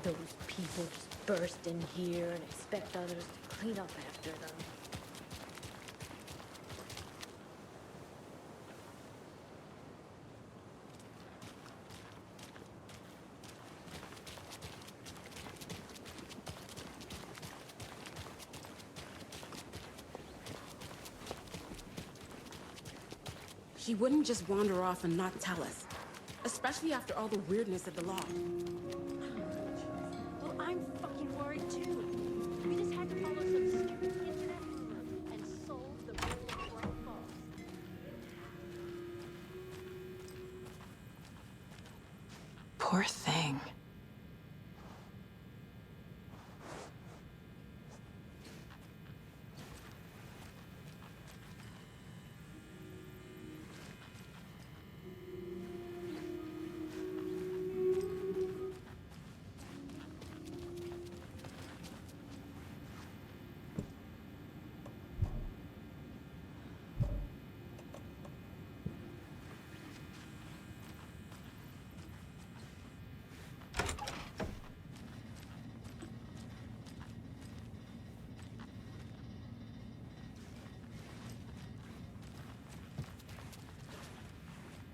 Those people just burst in here and expect others to clean up after them. She wouldn't just wander off and not tell us. Especially after all the weirdness of the law. Well, I'm fucking worried too. We just had to follow some stupid internet rumor and solve the real world false. Poor thing.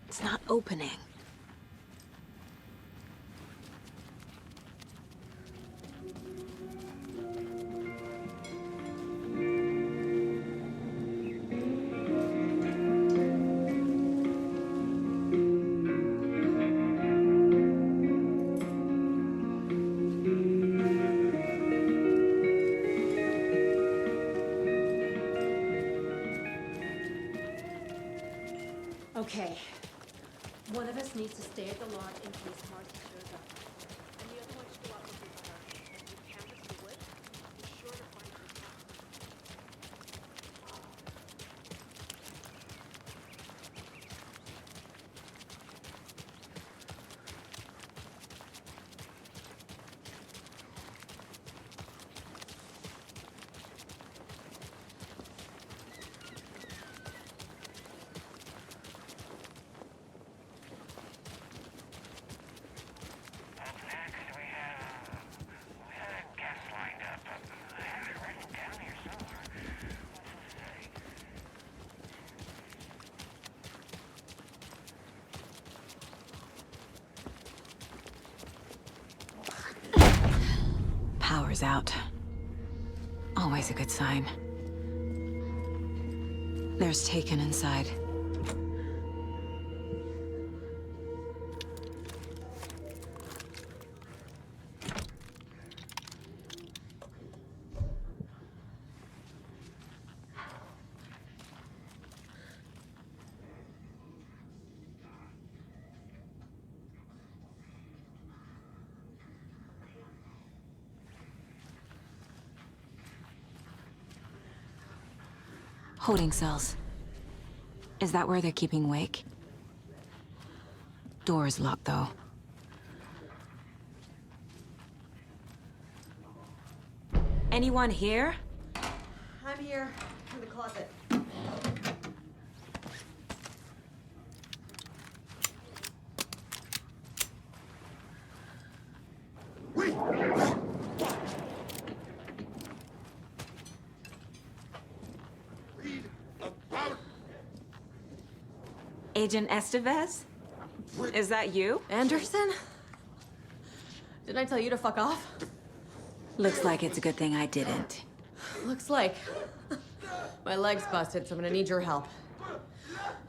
It's not opening. Okay. One of us needs to stay at the lodge in case Marcy shows up. And the other one should go out looking for her. And we canvass the woods. Be sure to find her Power's out. Always a good sign. There's Taken inside. Holding cells. Is that where they're keeping Wake? Door's locked, though. Anyone here? I'm here, in the closet. Agent Estevez? Is that you? Anderson? Didn't I tell you to fuck off? Looks like it's a good thing I didn't. Looks like. My leg's busted, so I'm gonna need your help.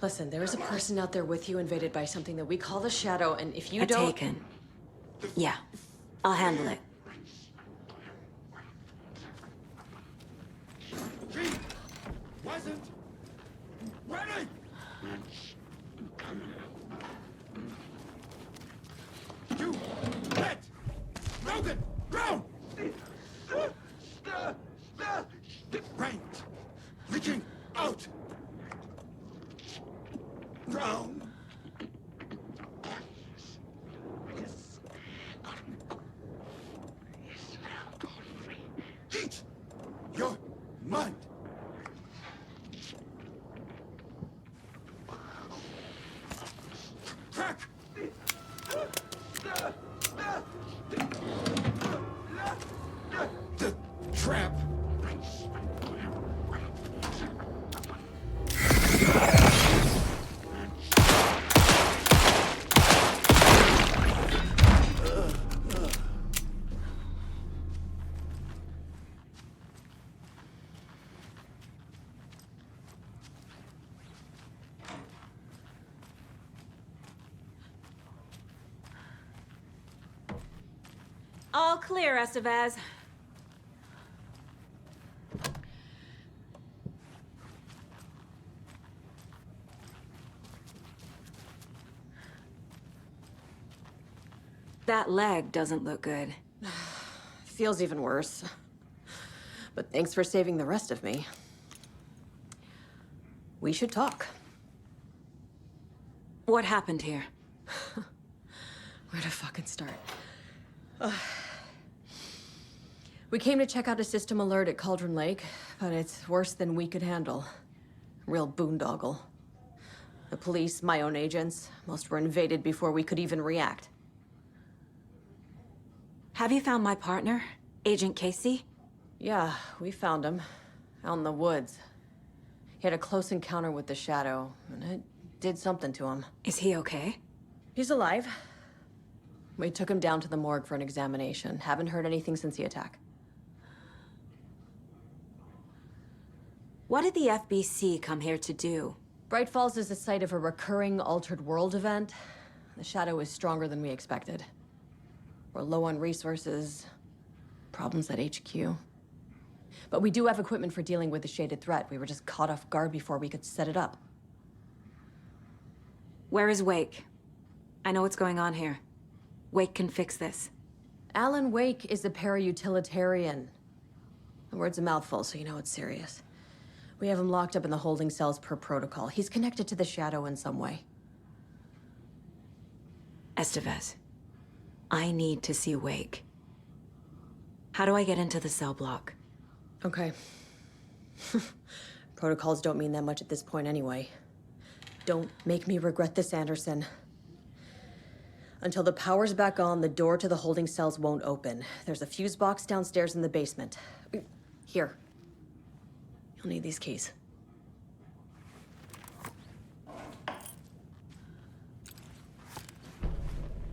Listen, there is a person out there with you invaded by something that we call the Shadow, and if you don't... Taken. Yeah, I'll handle it. Wasn't ready! You let Logan ground! Rain leaking out! Ground! Heat your mind! Crack! All clear, Estevez. That leg doesn't look good. Feels even worse. But thanks for saving the rest of me. We should talk. What happened here? Where to fucking start? We came to check out a system alert at Cauldron Lake, but it's worse than we could handle. Real boondoggle. The police, my own agents, most were invaded before we could even react. Have you found my partner, Agent Casey? Yeah, we found him. Out in the woods. He had a close encounter with the Shadow, and it did something to him. Is he okay? He's alive. We took him down to the morgue for an examination. Haven't heard anything since the attack. What did the FBC come here to do? Bright Falls is the site of a recurring altered world event. The Shadow is stronger than we expected. We're low on resources, problems at HQ. But we do have equipment for dealing with the shaded threat. We were just caught off guard before we could set it up. Where is Wake? I know what's going on here. Wake can fix this. Alan Wake is a para-utilitarian. The word's a mouthful, so you know it's serious. We have him locked up in the holding cells per protocol. He's connected to the Shadow in some way. Estevez, I need to see Wake. How do I get into the cell block? Okay. Protocols don't mean that much at this point anyway. Don't make me regret this, Anderson. Until the power's back on, the door to the holding cells won't open. There's a fuse box downstairs in the basement. Here. You'll need these keys.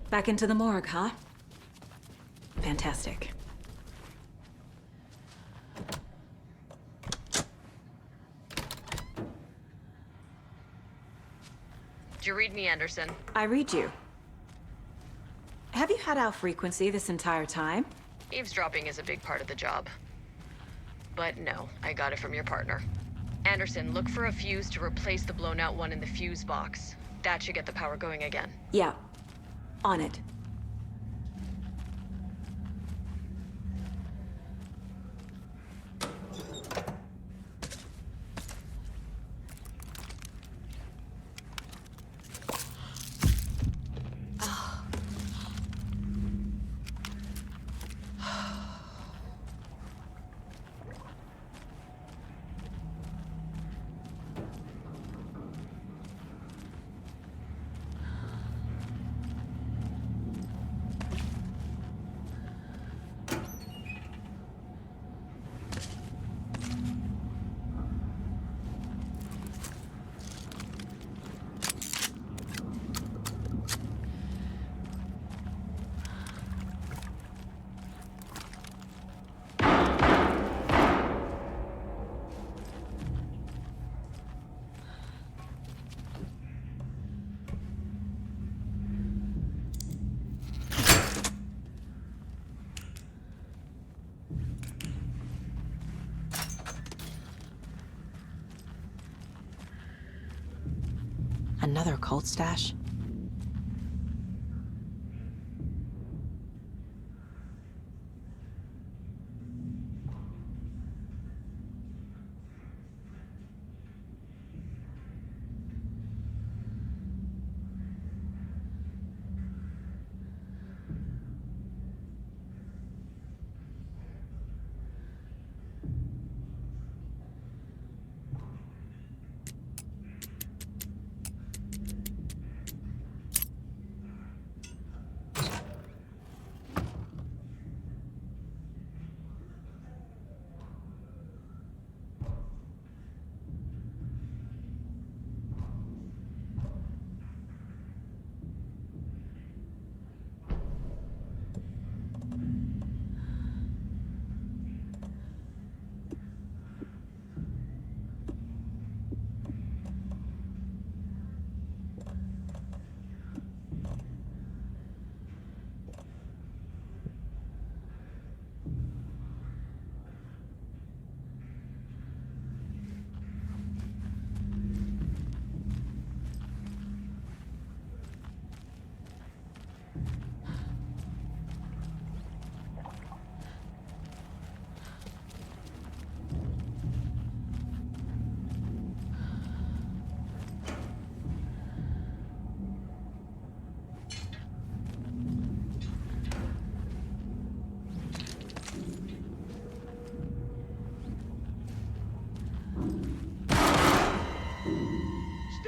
Back into the morgue, huh? Fantastic. Did you read me, Anderson? I read you. Have you had our frequency this entire time? Eavesdropping is a big part of the job. But no, I got it from your partner. Anderson, look for a fuse to replace the blown out one in the fuse box. That should get the power going again. Yeah. On it. Another cult stash?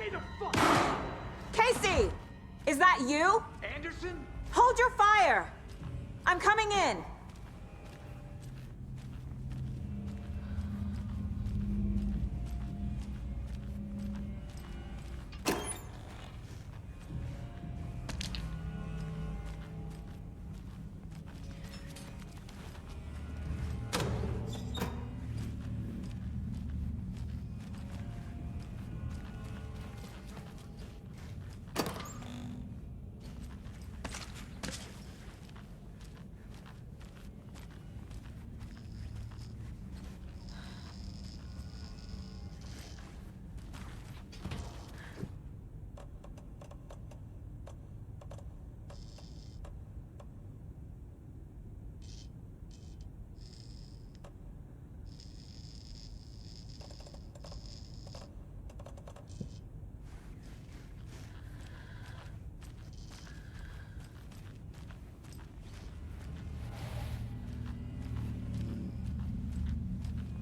Stay the fuck! Casey! Is that you? Anderson? Hold your fire! I'm coming in!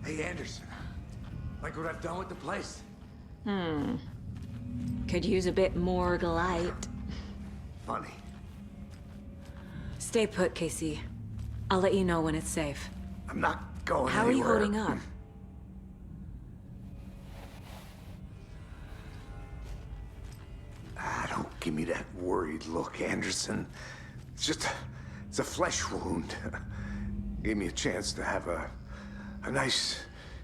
Hey, Anderson. Like what I've done with the place? Could use a bit more light. Funny. Stay put, Casey. I'll let you know when it's safe. I'm not going How are you anywhere. holding up? Don't give me that worried look, Anderson. It's a flesh wound. Gave me a chance to have a nice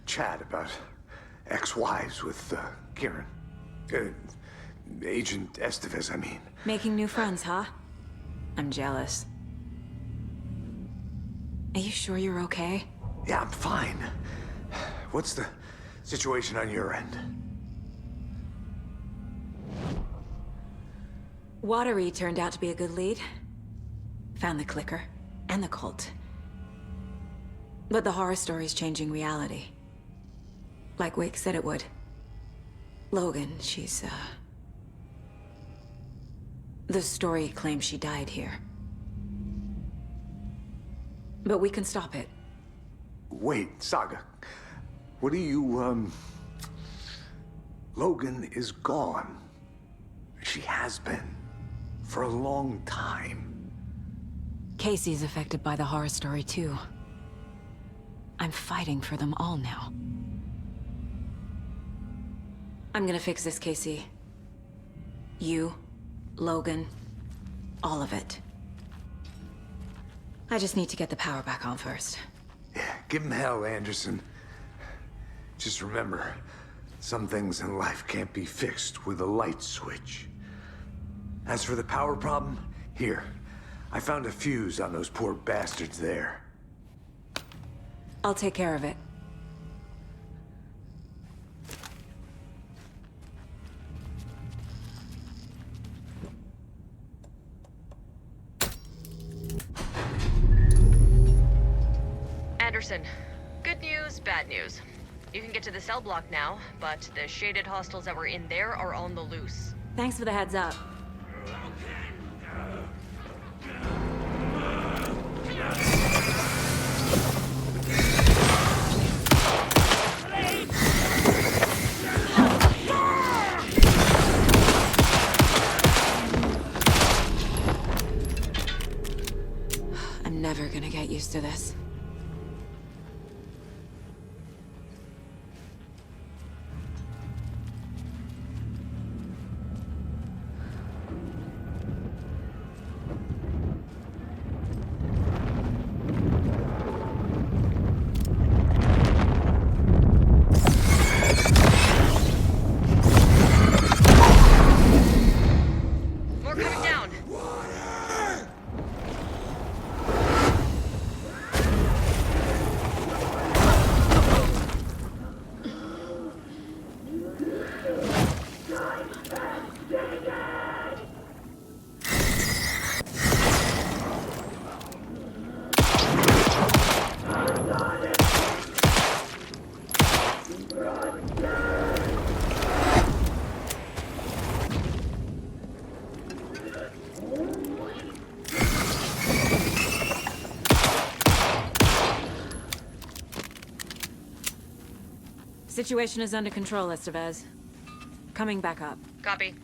chat about ex-wives with Kieran. Agent Estevez, I mean. Making new friends, huh? I'm jealous. Are you sure you're okay? Yeah, I'm fine. What's the situation on your end? Watery turned out to be a good lead. Found the clicker and the cult. But the horror story's changing reality. Like Wake said it would. Logan, she's, the story claims she died here. But we can stop it. Wait, Saga. What do you, Logan is gone. She has been. For a long time. Casey's affected by the horror story, too. I'm fighting for them all now. I'm gonna fix this, Casey. You, Logan, all of it. I just need to get the power back on first. Yeah, give him hell, Anderson. Just remember, some things in life can't be fixed with a light switch. As for the power problem, here. I found a fuse on those poor bastards there. I'll take care of it. Anderson, good news, bad news. You can get to the cell block now, but the shaded hostiles that were in there are on the loose. Thanks for the heads up. I'm never gonna get used to this. More coming down. Situation is under control, Estevez. Coming back up. Copy.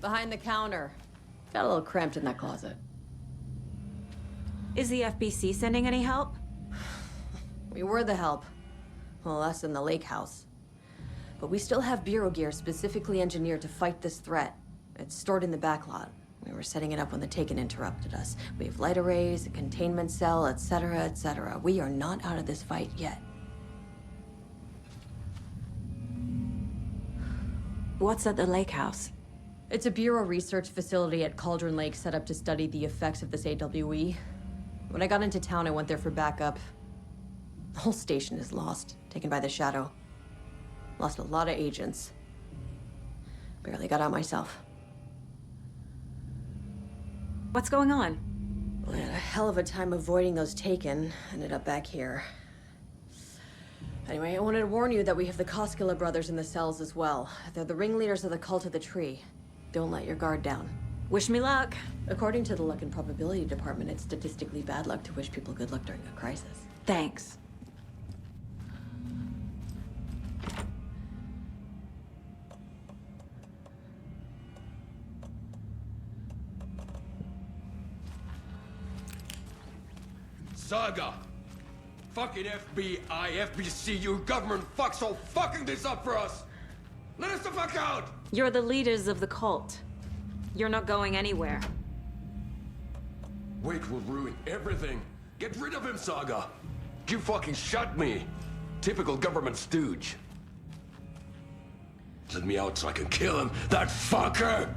Behind the counter. Got a little cramped in that closet. Is the FBC sending any help? We were the help. Well, us in the lake house. But we still have Bureau gear specifically engineered to fight this threat. It's stored in the backlot. We were setting it up when the Taken interrupted us. We have light arrays, a containment cell, etc., etc. We are not out of this fight yet. What's at the lake house? It's a Bureau research facility at Cauldron Lake set up to study the effects of this AWE. When I got into town, I went there for backup. The whole station is lost, taken by the Shadow. Lost a lot of agents. Barely got out myself. What's going on? I had a hell of a time avoiding those Taken. Ended up back here. Anyway, I wanted to warn you that we have the Koskela brothers in the cells as well. They're the ringleaders of the Cult of the Tree. Don't let your guard down. Wish me luck. According to the Luck and Probability Department, it's statistically bad luck to wish people good luck during a crisis. Thanks. Saga! Fucking FBI, FBC, you government fucks all fucking this up for us! Let us the fuck out! You're the leaders of the cult. You're not going anywhere. Wake will ruin everything. Get rid of him, Saga! You fucking shot me! Typical government stooge. Let me out so I can kill him, that fucker!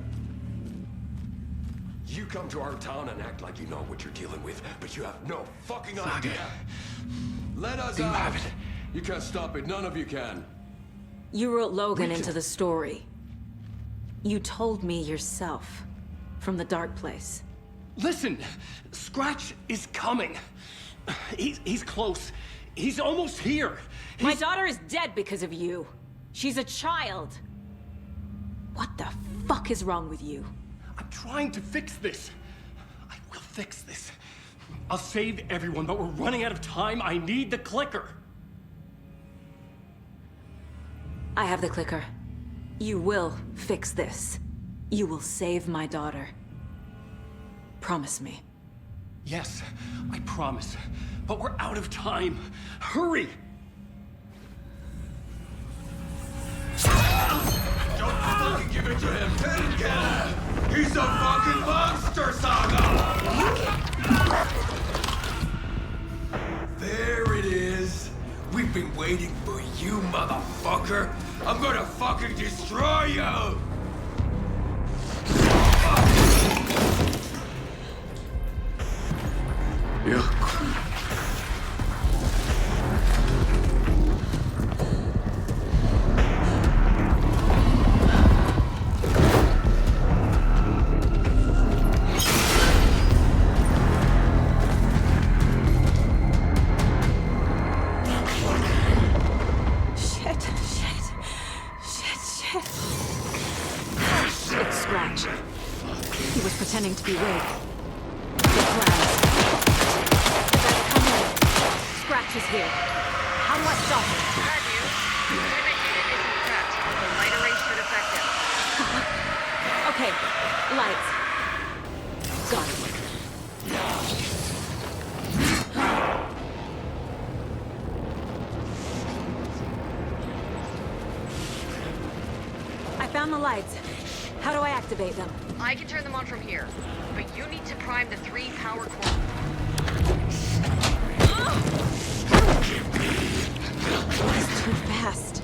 You come to our town and act like you know what you're dealing with, but you have no fucking idea. Let us out! You can't stop it, none of you can. You wrote Logan into the story. You told me yourself. From the dark place. Listen, Scratch is coming. He's close. He's almost here. My daughter is dead because of you. She's a child. What the fuck is wrong with you? I'm trying to fix this. I will fix this. I'll save everyone, but we're running out of time. I need the clicker. I have the clicker. You will fix this. You will save my daughter. Promise me. Yes, I promise. But we're out of time. Hurry! Don't fucking give it to him! Let him get him! He's a fucking monster, Saga! There it is! We've been waiting for you, motherfucker! I'm gonna fucking destroy you! Yeah. It's Scratch. He was pretending to be Wig. The plans. Come in. Scratch is here. How do I stop him? Bad news. Containment unit isn't prepped. The light array should affect him. Okay, lights. Got it. I found the lights. How do I activate them? I can turn them on from here, but you need to prime the 3 power cores. It's too fast.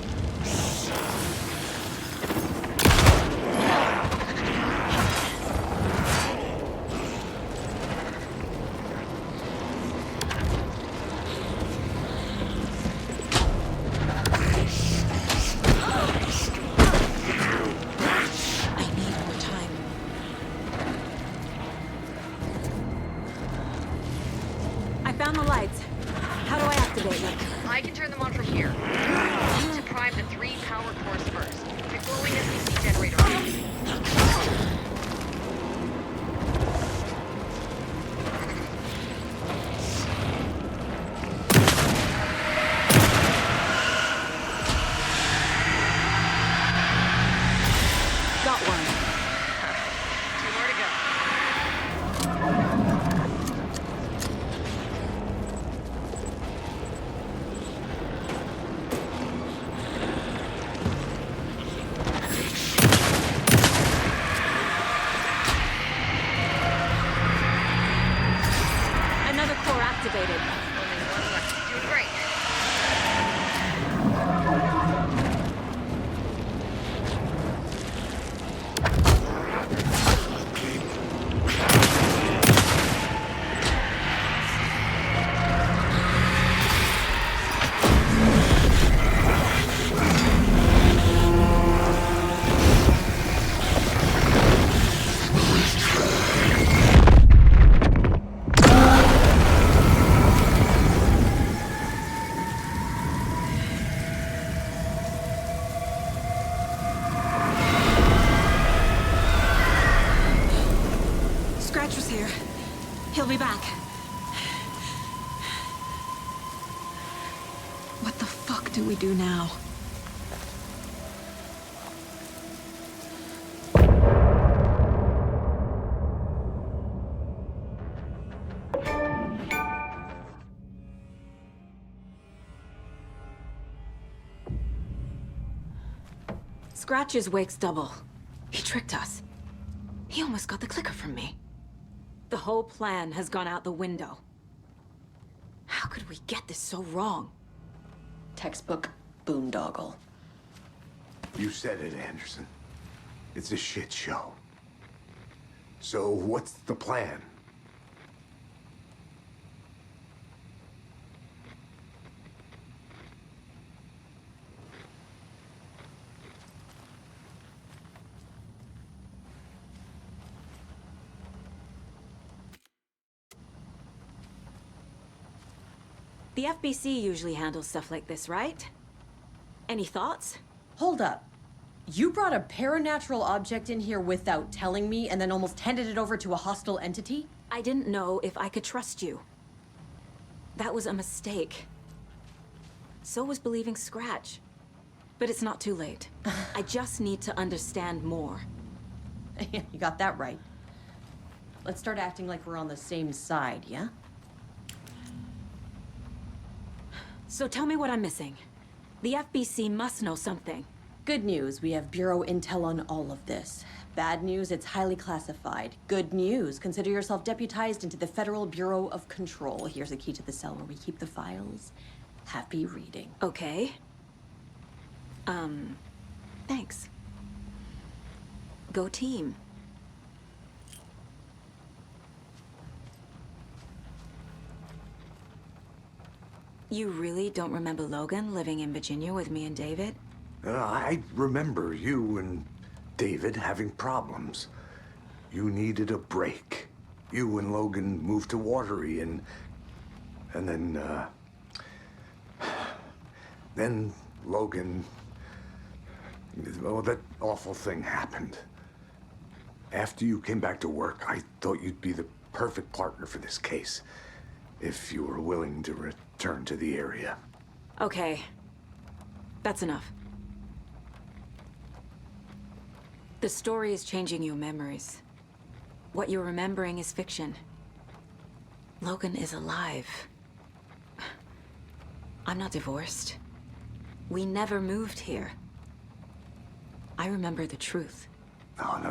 do now? Scratch is Wake's double. He tricked us. He almost got the clicker from me. The whole plan has gone out the window. How could we get this so wrong? Textbook boondoggle. You said it, Anderson. It's a shit show. So what's the plan? The FBC usually handles stuff like this, right? Any thoughts? Hold up. You brought a paranatural object in here without telling me and then almost handed it over to a hostile entity? I didn't know if I could trust you. That was a mistake. So was believing Scratch. But it's not too late. I just need to understand more. You got that right. Let's start acting like we're on the same side, yeah? So tell me what I'm missing. The FBC must know something. Good news, we have Bureau intel on all of this. Bad news, it's highly classified. Good news, consider yourself deputized into the Federal Bureau of Control. Here's a key to the cell where we keep the files. Happy reading. Okay. Thanks. Go team. You really don't remember Logan living in Virginia with me and David? I remember you and David having problems. You needed a break. You and Logan moved to Watery and then Logan, well, that awful thing happened. After you came back to work, I thought you'd be the perfect partner for this case, if you were willing to return to the area. Okay. That's enough. The story is changing your memories. What you're remembering is fiction. Logan is alive. I'm not divorced. We never moved here. I remember the truth.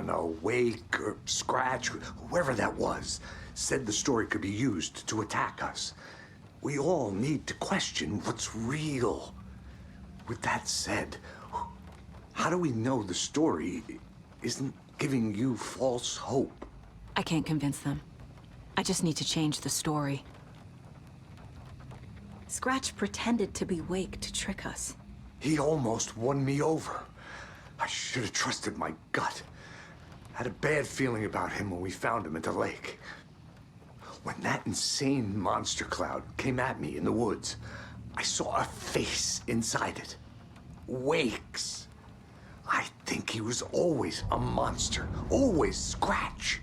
No. Wake or Scratch, whoever that was, said the story could be used to attack us. We all need to question what's real. With that said, how do we know the story isn't giving you false hope? I can't convince them. I just need to change the story. Scratch pretended to be Wake to trick us. He almost won me over. I should have trusted my gut. Had a bad feeling about him when we found him at the lake. When that insane monster cloud came at me in the woods, I saw a face inside it. Wake's. I think he was always a monster. Always Scratch.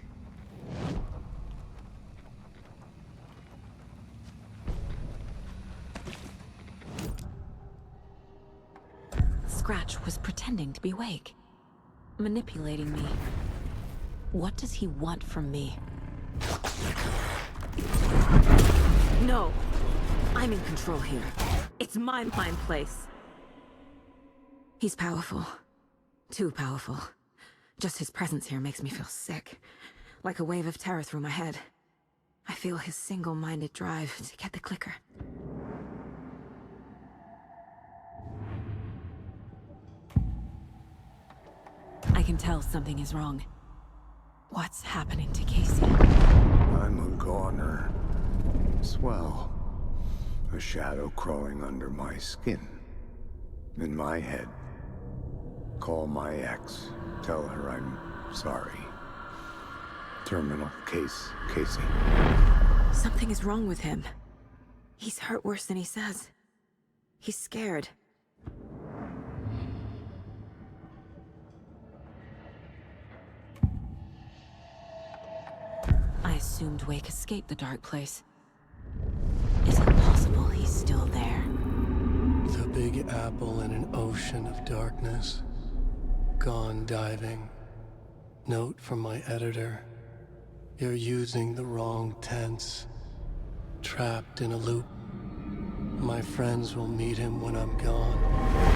Scratch was pretending to be Wake. Manipulating me. What does he want from me? No! I'm in control here. It's my place. He's powerful. Too powerful. Just his presence here makes me feel sick. Like a wave of terror through my head. I feel his single-minded drive to get the clicker. I can tell something is wrong. What's happening to Casey? I'm a goner. Swell. A shadow crawling under my skin. In my head. Call my ex. Tell her I'm sorry. Terminal case, Casey. Something is wrong with him. He's hurt worse than he says. He's scared. I assumed Wake escaped the dark place. Is it possible he's still there? The big big apple in an ocean of darkness. Gone diving. Note from my editor. You're using the wrong tense. Trapped in a loop. My friends will meet him when I'm gone.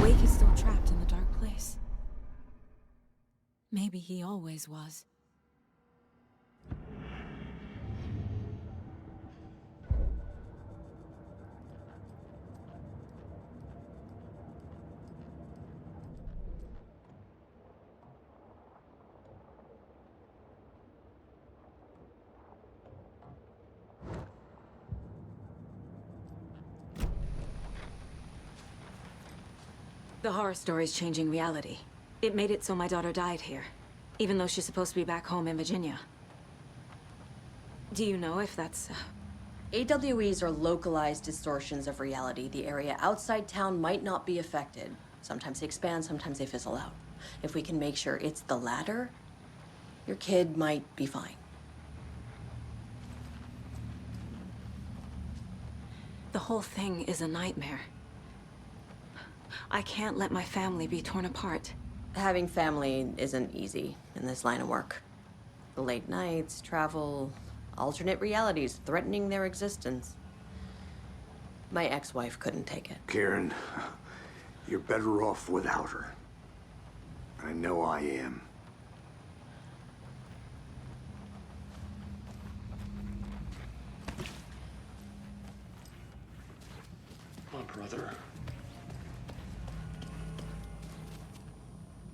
Wake is still trapped in the dark place. Maybe he always was. The horror story's changing reality. It made it so my daughter died here, even though she's supposed to be back home in Virginia. Do you know if that's... AWEs are localized distortions of reality. The area outside town might not be affected. Sometimes they expand, sometimes they fizzle out. If we can make sure it's the latter, your kid might be fine. The whole thing is a nightmare. I can't let my family be torn apart. Having family isn't easy in this line of work. The late nights, travel, alternate realities threatening their existence. My ex-wife couldn't take it. Karen, you're better off without her. I know I am. My brother.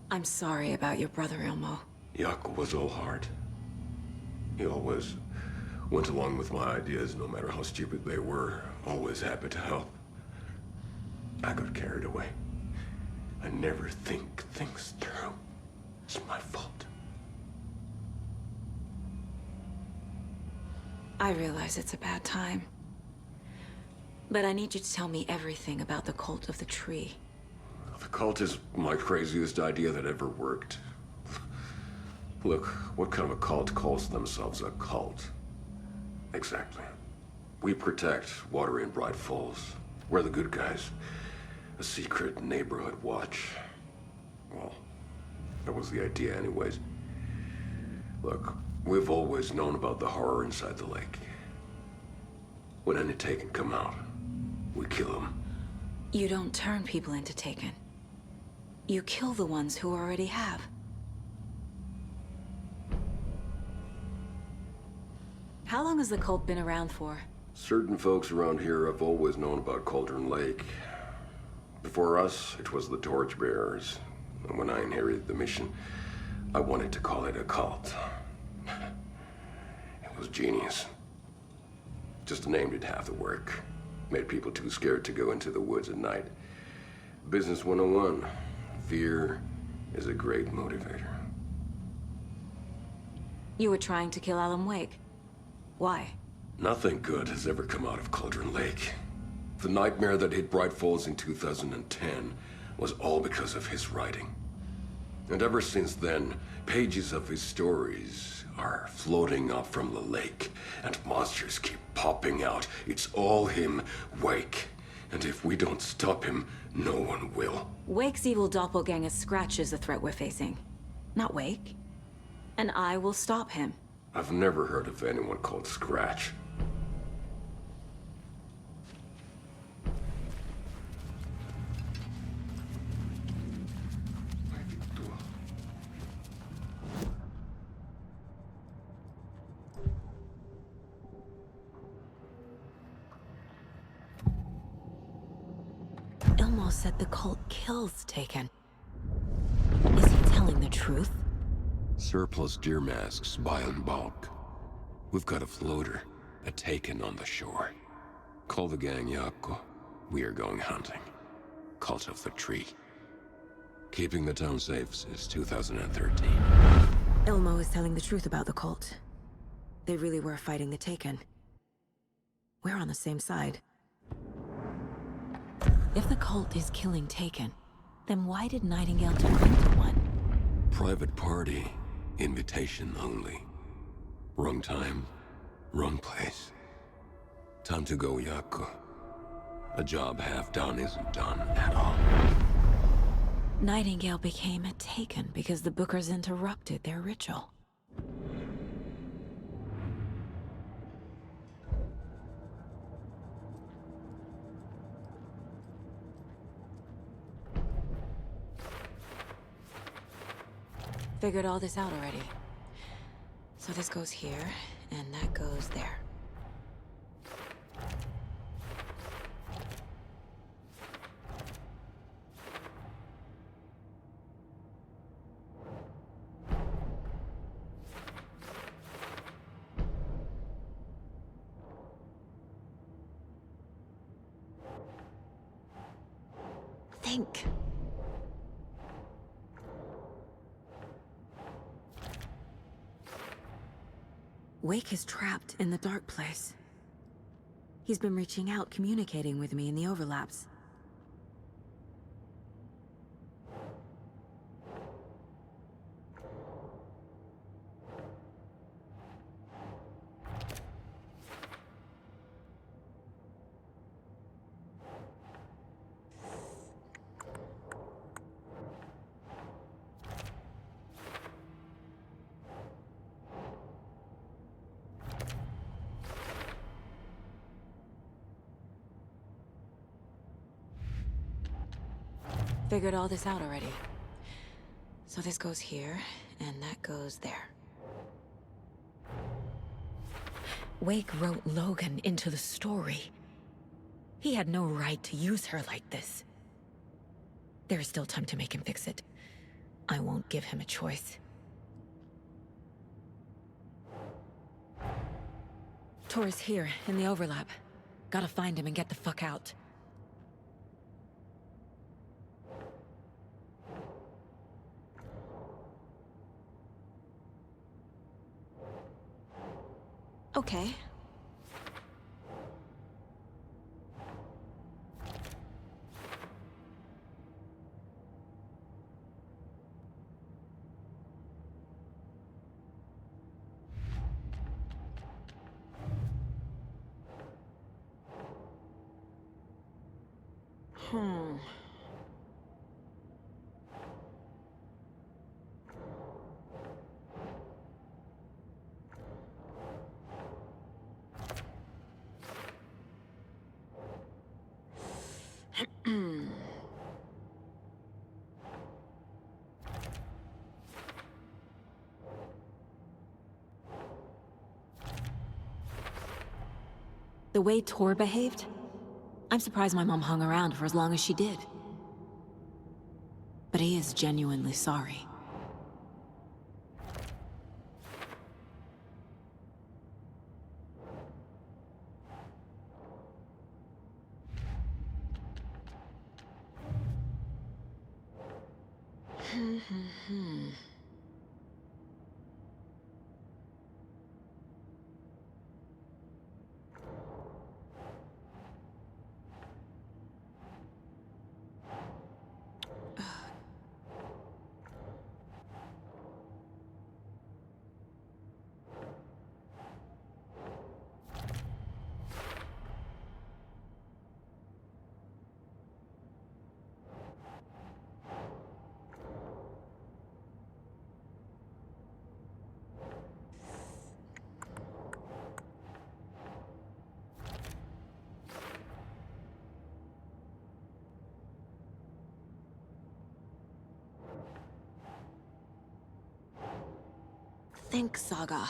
I'm sorry about your brother, Ilmo. Jaakko was all heart. He always went along with my ideas, no matter how stupid they were. Always happy to help. I got carried away. I never think things through. It's my fault. I realize it's a bad time. But I need you to tell me everything about the cult of the tree. The cult is my craziest idea that ever worked. Look, what kind of a cult calls themselves a cult? Exactly. We protect Water in Bright Falls. We're the good guys. A secret neighborhood watch. Well, that was the idea anyways. Look, we've always known about the horror inside the lake. When any Taken come out, we kill them. You don't turn people into Taken. You kill the ones who already have. How long has the cult been around for? Certain folks around here have always known about Cauldron Lake. Before us, it was the Torchbearers. And when I inherited the mission, I wanted to call it a cult. It was genius. Just a name did half the work. Made people too scared to go into the woods at night. Business 101. Fear is a great motivator. You were trying to kill Alan Wake. Why? Nothing good has ever come out of Cauldron Lake. The nightmare that hit Bright Falls in 2010 was all because of his writing. And ever since then, pages of his stories are floating up from the lake, and monsters keep popping out. It's all him, Wake. And if we don't stop him, no one will. Wake's evil doppelganger Scratch is the threat we're facing, not Wake. And I will stop him. I've never heard of anyone called Scratch. Ilmo said the cult kills Taken. Is he telling the truth? Surplus deer masks buy in bulk. We've got a floater, a Taken on the shore. Call the gang Jaakko. We are going hunting. Cult of the Tree. Keeping the town safe since 2013. Ilmo is telling the truth about the cult. They really were fighting the Taken. We're on the same side. If the cult is killing Taken, then why did Nightingale turn into one? Private party. Invitation only. Wrong time, wrong place. Time to go, Jaakko. A job half done isn't done at all. Nightingale became a Taken because the Bookers interrupted their ritual. Figured all this out already. So this goes here, and that goes there. Think. Wake is trapped in the dark place. He's been reaching out, communicating with me in the overlaps. Figured all this out already. So this goes here, and that goes there. Wake wrote Logan into the story. He had no right to use her like this. There is still time to make him fix it. I won't give him a choice. Tor's here, in the overlap. Gotta find him and get the fuck out. Okay. The way Tor behaved? I'm surprised my mom hung around for as long as she did. But he is genuinely sorry. Think, Saga.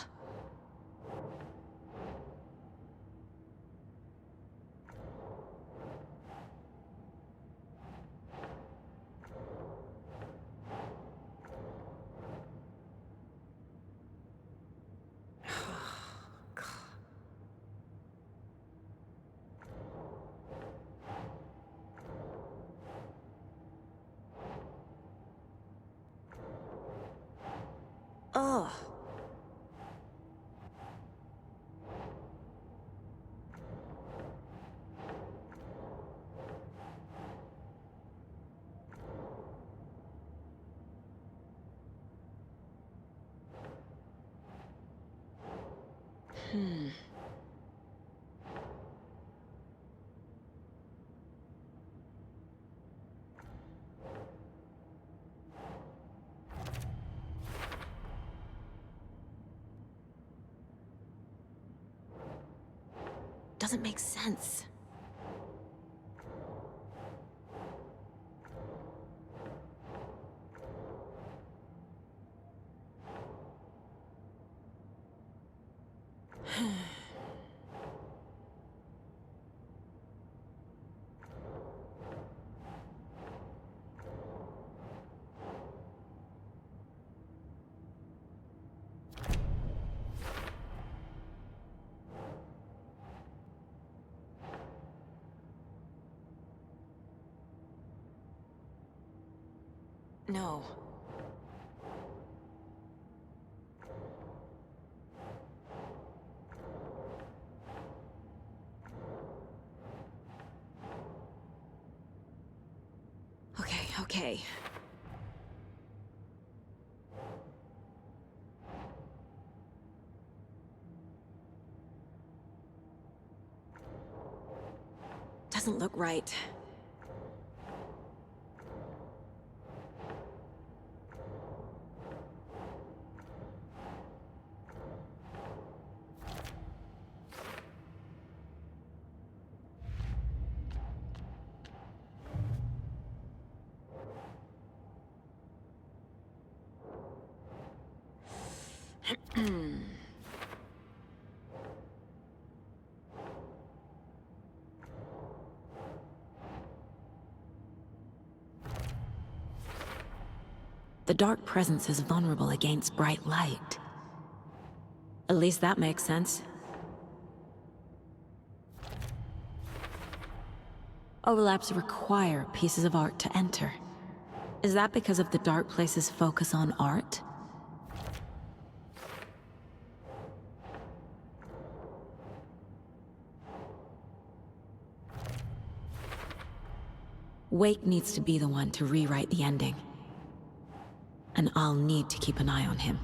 Ugh. doesn't make sense. No. Okay. Doesn't look right. The dark presence is vulnerable against bright light. At least that makes sense. Overlaps require pieces of art to enter. Is that because of the dark place's focus on art? Wake needs to be the one to rewrite the ending. And I'll need to keep an eye on him.